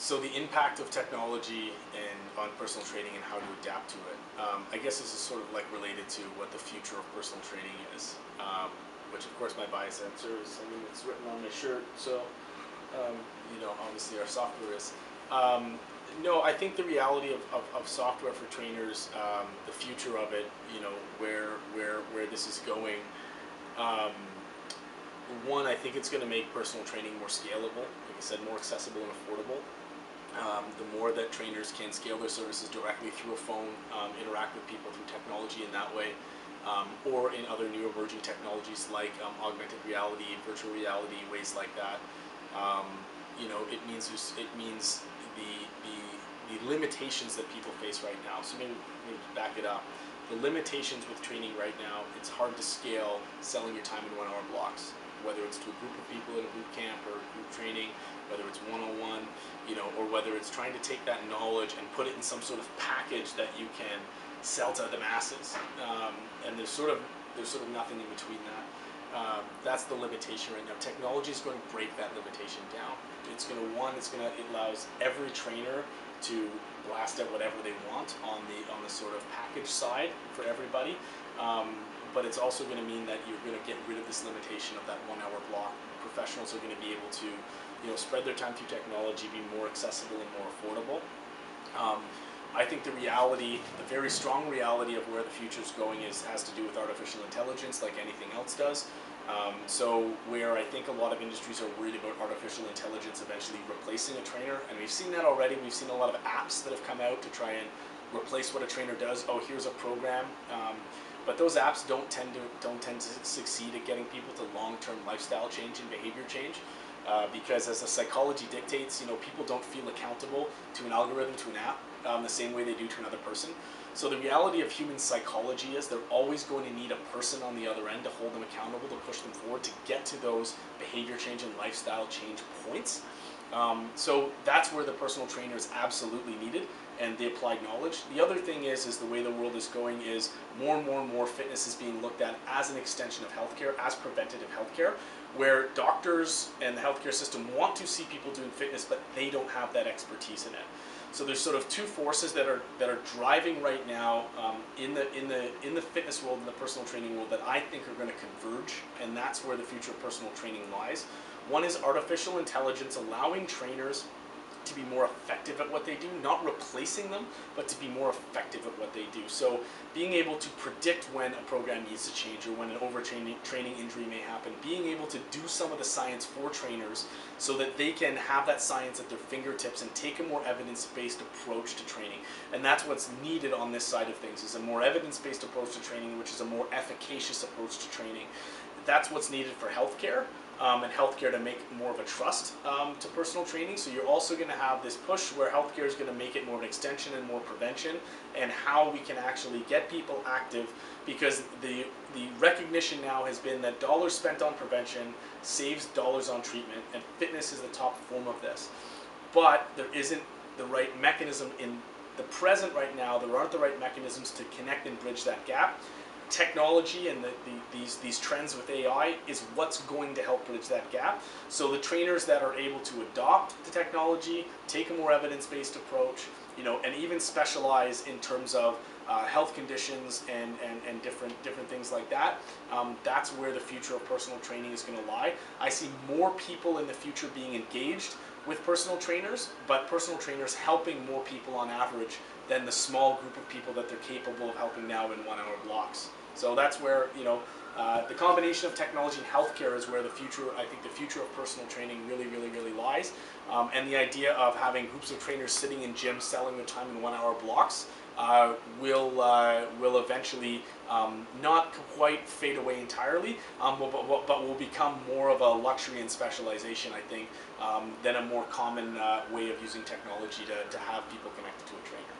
So the impact of technology and on personal training and how to adapt to it. I guess this is sort of like related to what the future of personal training is, which of course my bias answer is, I mean, it's written on my shirt, so you know, obviously our software is. No, I think the reality of software for trainers, the future of it, you know, where this is going. One, I think it's going to make personal training more scalable, like I said, more accessible and affordable. The more that trainers can scale their services directly through a phone, interact with people through technology in that way, or in other new emerging technologies like augmented reality, virtual reality, ways like that. You know, it means the limitations that people face right now. So maybe back it up. The limitations with training right now, it's hard to scale selling your time in 1 hour blocks, whether it's to a group of people in a boot camp or group training, whether it's one-on-one, you know, or whether it's trying to take that knowledge and put it in some sort of package that you can sell to the masses. And there's sort of nothing in between that. That's the limitation right now. Technology is going to break that limitation down. It allows every trainer to blast out whatever they want on the sort of package side for everybody. But it's also going to mean that you're going to get rid of this limitation of that 1 hour block. Professionals are going to be able to, you know, spread their time through technology, be more accessible and more affordable. I think the very strong reality of where the future is going has to do with artificial intelligence, like anything else does. So where I think a lot of industries are worried about artificial intelligence eventually replacing a trainer, and we've seen that already. We've seen a lot of apps that have come out to try and replace what a trainer does. Oh, here's a program. But those apps don't tend to succeed at getting people to long-term lifestyle change and behavior change, because as the psychology dictates, you know, people don't feel accountable to an algorithm, to an app, the same way they do to another person. So the reality of human psychology is they're always going to need a person on the other end to hold them accountable, to push them forward, to get to those behavior change and lifestyle change points. So that's where the personal trainer is absolutely needed, and the applied knowledge. The other thing is the way the world is going is more and more fitness is being looked at as an extension of healthcare, as preventative healthcare, where doctors and the healthcare system want to see people doing fitness, but they don't have that expertise in it. So there's sort of two forces that are driving right now in the fitness world and the personal training world that I think are going to converge, and that's where the future of personal training lies. One is artificial intelligence allowing trainers to be more effective at what they do, not replacing them, but to be more effective at what they do. So being able to predict when a program needs to change or when an overtraining injury may happen, being able to do some of the science for trainers so that they can have that science at their fingertips and take a more evidence-based approach to training. And that's what's needed on this side of things, is a more evidence-based approach to training, which is a more efficacious approach to training. That's what's needed for healthcare. And healthcare to make more of a trust to personal training. So you're also going to have this push where healthcare is going to make it more of an extension and more prevention, and how we can actually get people active, because the recognition now has been that dollars spent on prevention saves dollars on treatment, and fitness is the top form of this. But there isn't the right mechanism in the present right now. There aren't the right mechanisms to connect and bridge that gap. Technology and these trends with AI is what's going to help bridge that gap. So the trainers that are able to adopt the technology, take a more evidence-based approach, you know, and even specialize in terms of health conditions and different things like that. That's where the future of personal training is going to lie. I see more people in the future being engaged with personal trainers, but personal trainers helping more people on average than the small group of people that they're capable of helping now in 1 hour blocks. So that's where, you know, the combination of technology and healthcare is where the future, I think the future of personal training really lies. And the idea of having groups of trainers sitting in gyms selling their time in 1 hour blocks will eventually not quite fade away entirely, but will become more of a luxury and specialization, I think, than a more common way of using technology to have people connected to a trainer.